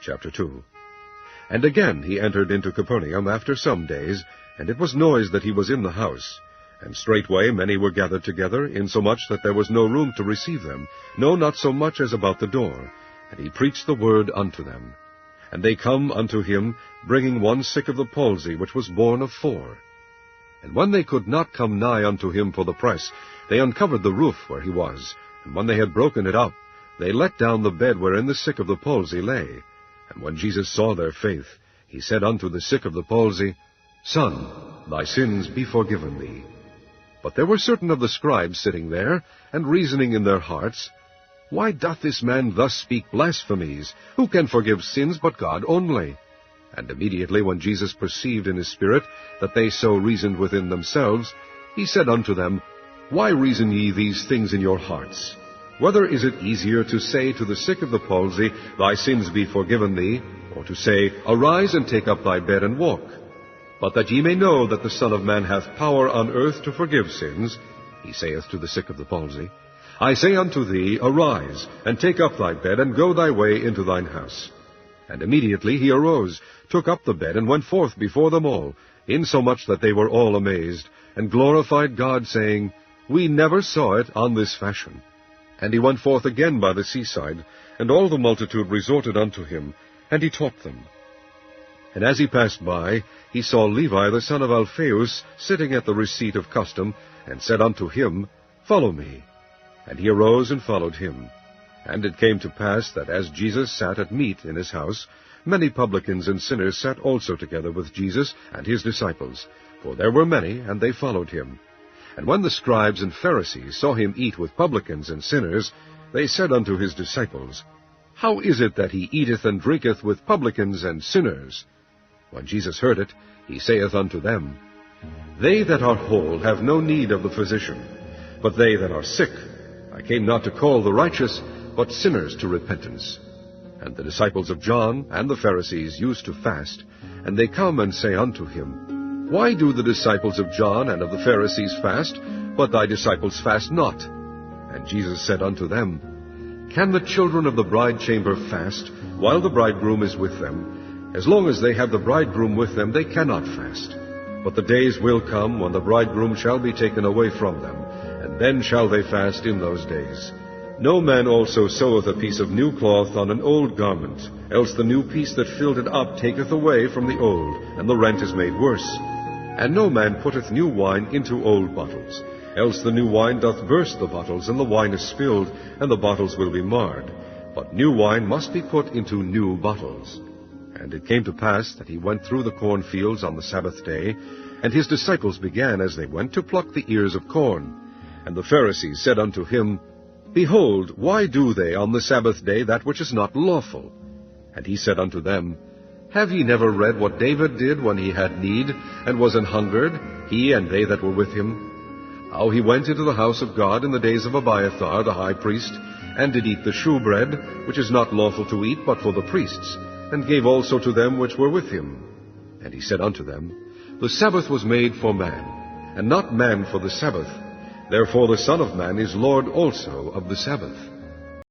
Chapter 2. And again he entered into Capernaum after some days, and it was noised that he was in the house. And straightway many were gathered together, insomuch that there was no room to receive them, no, not so much as about the door. And he preached the word unto them. And they come unto him, bringing one sick of the palsy, which was borne of 4. And when they could not come nigh unto him for the press, they uncovered the roof where he was. And when they had broken it up, they let down the bed wherein the sick of the palsy lay. And when Jesus saw their faith, he said unto the sick of the palsy, Son, thy sins be forgiven thee. But there were certain of the scribes sitting there, and reasoning in their hearts, Why doth this man thus speak blasphemies? Who can forgive sins but God only? And immediately when Jesus perceived in his spirit that they so reasoned within themselves, he said unto them, Why reason ye these things in your hearts? Whether is it easier to say to the sick of the palsy, Thy sins be forgiven thee, or to say, Arise and take up thy bed and walk? But that ye may know that the Son of Man hath power on earth to forgive sins, he saith to the sick of the palsy, I say unto thee, Arise, and take up thy bed, and go thy way into thine house. And immediately he arose, took up the bed, and went forth before them all, insomuch that they were all amazed, and glorified God, saying, We never saw it on this fashion. And he went forth again by the seaside, and all the multitude resorted unto him, and he taught them. And as he passed by, he saw Levi the son of Alphaeus sitting at the receipt of custom, and said unto him, Follow me. And he arose and followed him. And it came to pass that as Jesus sat at meat in his house, many publicans and sinners sat also together with Jesus and his disciples, for there were many, and they followed him. And when the scribes and Pharisees saw him eat with publicans and sinners, they said unto his disciples, How is it that he eateth and drinketh with publicans and sinners? When Jesus heard it, he saith unto them, They that are whole have no need of the physician, but they that are sick. I came not to call the righteous, but sinners to repentance. And the disciples of John and the Pharisees used to fast, and they come and say unto him, Why do the disciples of John and of the Pharisees fast, but thy disciples fast not? And Jesus said unto them, Can the children of the bride chamber fast, while the bridegroom is with them? As long as they have the bridegroom with them, they cannot fast. But the days will come when the bridegroom shall be taken away from them, and then shall they fast in those days. No man also seweth a piece of new cloth on an old garment, else the new piece that filled it up taketh away from the old, and the rent is made worse. And no man putteth new wine into old bottles, else the new wine doth burst the bottles, and the wine is spilled, and the bottles will be marred. But new wine must be put into new bottles. And it came to pass that he went through the cornfields on the Sabbath day, and his disciples began as they went to pluck the ears of corn. And the Pharisees said unto him, Behold, why do they on the Sabbath day that which is not lawful? And he said unto them, Have ye never read what David did when he had need, and was an hungered, he and they that were with him? How he went into the house of God in the days of Abiathar the high priest, and did eat the shewbread, which is not lawful to eat but for the priests, and gave also to them which were with him. And he said unto them, The Sabbath was made for man, and not man for the Sabbath. Therefore the Son of Man is Lord also of the Sabbath.